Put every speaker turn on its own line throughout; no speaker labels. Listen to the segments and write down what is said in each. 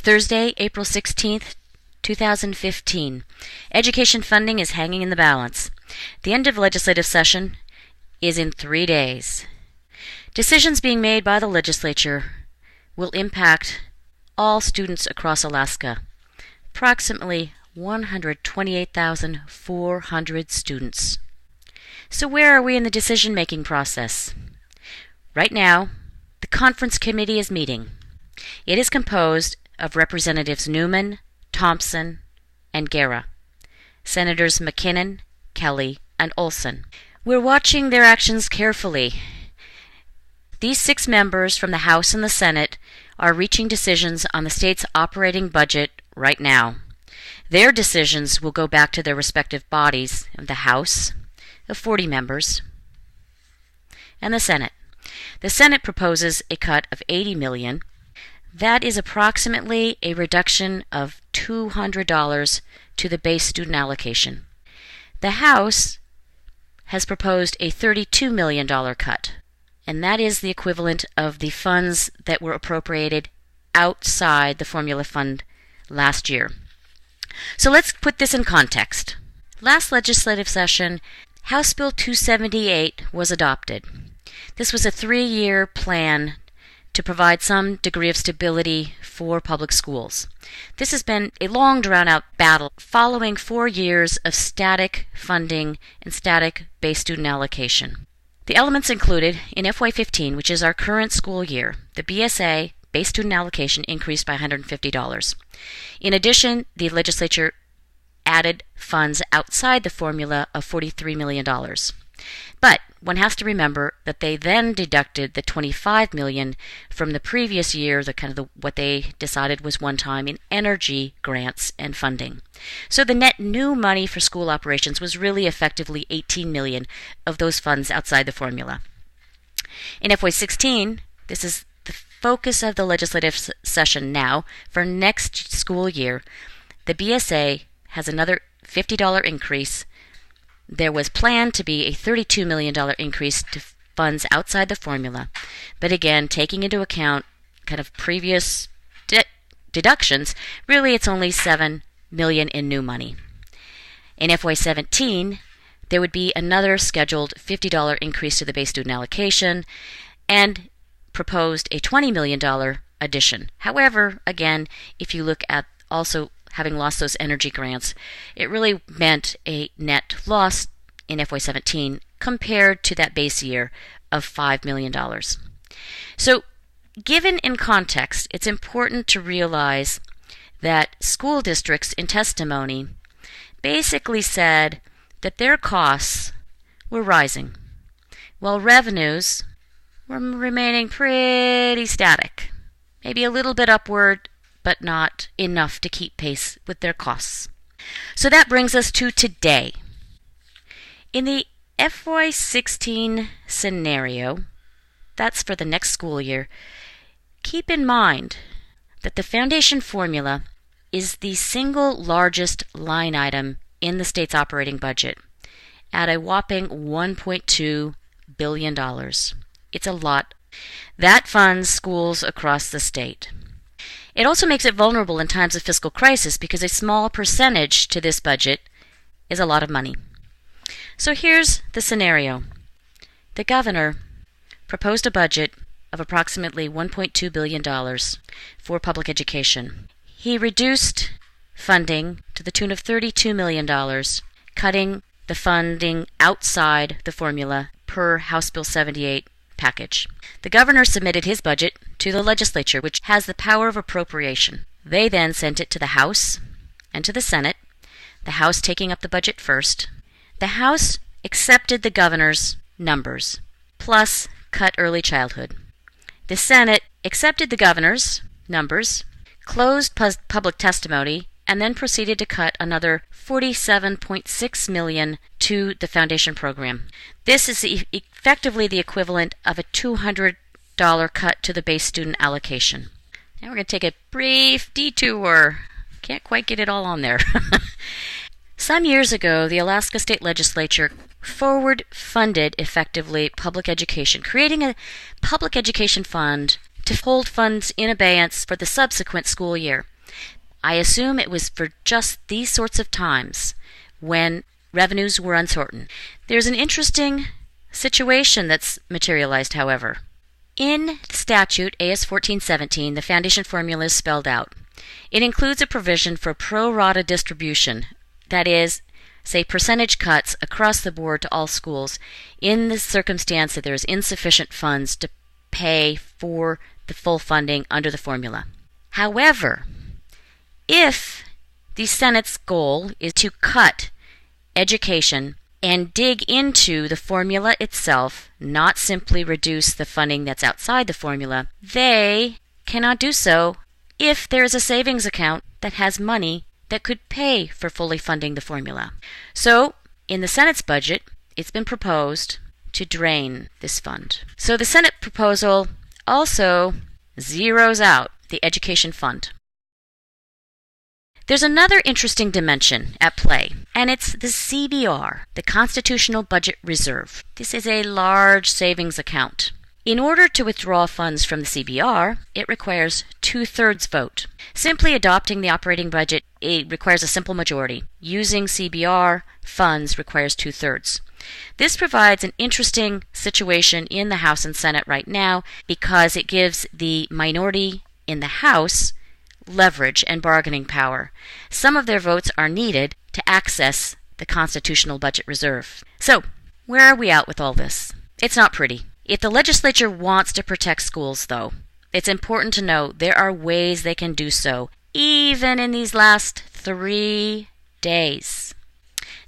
Thursday, April 16th, 2015. Education funding is hanging in the balance. The end of legislative session is in 3 days. Decisions being made by the legislature will impact all students across Alaska, approximately 128,400 students. So where are we in the decision-making process? Right now, the conference committee is meeting. It is composed of Representatives Newman, Thompson, and Guerra, Senators McKinnon, Kelly, and Olson. We're watching their actions carefully. These 6 members from the House and the Senate are reaching decisions on the state's operating budget right now. Their decisions will go back to their respective bodies, the House of 40 members and the Senate. The Senate proposes a cut of $80 million. That is approximately a reduction of $200 to the base student allocation. The House has proposed a $32 million cut, and that is the equivalent of the funds that were appropriated outside the formula fund last year. So let's put this in context. Last legislative session, House Bill 278 was adopted. This was a 3-year plan to provide some degree of stability for public schools. This has been a long, drawn-out battle following 4 years of static funding and static base student allocation. The elements included, in FY15, which is our current school year, the BSA base student allocation increased by $150. In addition, the legislature added funds outside the formula of $43 million. But one has to remember that they then deducted the $25 million from the previous year, what they decided was one time in energy grants and funding. So the net new money for school operations was really effectively $18 million of those funds outside the formula. In FY16, this is the focus of the legislative session now. For next school year, the BSA has another $50 increase. There was planned to be a $32 million increase to funds outside the formula, but again, taking into account previous deductions, really it's only $7 million in new money. In FY17, there would be another scheduled $50 increase to the base student allocation and proposed a $20 million addition. However, again, if you look at also having lost those energy grants, it really meant a net loss in FY17 compared to that base year of $5 million. So, given in context, it's important to realize that school districts in testimony basically said that their costs were rising, while revenues were remaining pretty static, maybe a little bit upward, but not enough to keep pace with their costs. So that brings us to today. In the FY16 scenario, that's for the next school year, keep in mind that the foundation formula is the single largest line item in the state's operating budget at a whopping $1.2 billion. It's a lot. That funds schools across the state. It also makes it vulnerable in times of fiscal crisis because a small percentage to this budget is a lot of money. So here's the scenario. The governor proposed a budget of approximately $1.2 billion for public education. He reduced funding to the tune of $32 million, cutting the funding outside the formula per House Bill 78 package. The governor submitted his budget to the legislature, which has the power of appropriation. They then sent it to the House and to the Senate, the House taking up the budget first. The House accepted the governor's numbers, plus cut early childhood. The Senate accepted the governor's numbers, closed public testimony, and then proceeded to cut another $47.6 million to the foundation program. This is effectively the equivalent of a $200 cut to the base student allocation. Now we're going to take a brief detour. Can't quite get it all on there. Some years ago, the Alaska State Legislature forward-funded effectively public education, creating a public education fund to hold funds in abeyance for the subsequent school year. I assume it was for just these sorts of times when revenues were uncertain. There's an interesting situation that's materialized, however. In statute AS 1417, the foundation formula is spelled out. It includes a provision for pro rata distribution, that is, say percentage cuts across the board to all schools in the circumstance that there is insufficient funds to pay for the full funding under the formula. However, if the Senate's goal is to cut education and dig into the formula itself, not simply reduce the funding that's outside the formula, they cannot do so if there is a savings account that has money that could pay for fully funding the formula. So, in the Senate's budget, it's been proposed to drain this fund. So the Senate proposal also zeroes out the education fund. There's another interesting dimension at play, and it's the CBR, the Constitutional Budget Reserve. This is a large savings account. In order to withdraw funds from the CBR, it requires 2/3 vote. Simply adopting the operating budget, it requires a simple majority. Using CBR funds requires 2/3. This provides an interesting situation in the House and Senate right now because it gives the minority in the House leverage and bargaining power. Some of their votes are needed to access the Constitutional Budget Reserve. So, where are we at with all this? It's not pretty. If the legislature wants to protect schools, though, it's important to know there are ways they can do so, even in these last 3 days.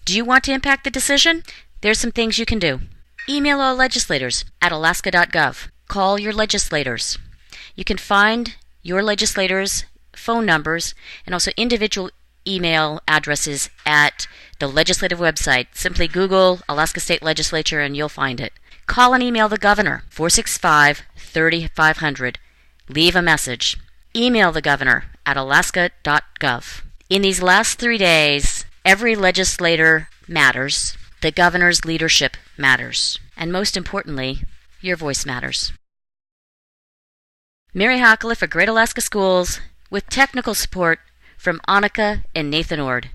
Do you want to impact the decision? There's some things you can do. Email all legislators at alaska.gov. Call your legislators. You can find your legislators' phone numbers and also individual email addresses at the legislative website. Simply Google Alaska State Legislature and you'll find it. Call and email the governor, 465-3500. Leave a message. Email the governor at alaska.gov. In these last 3 days, every legislator matters. The governor's leadership matters. And most importantly, your voice matters. Mary Hackler for Great Alaska Schools with technical support from Annika and Nathan Ord.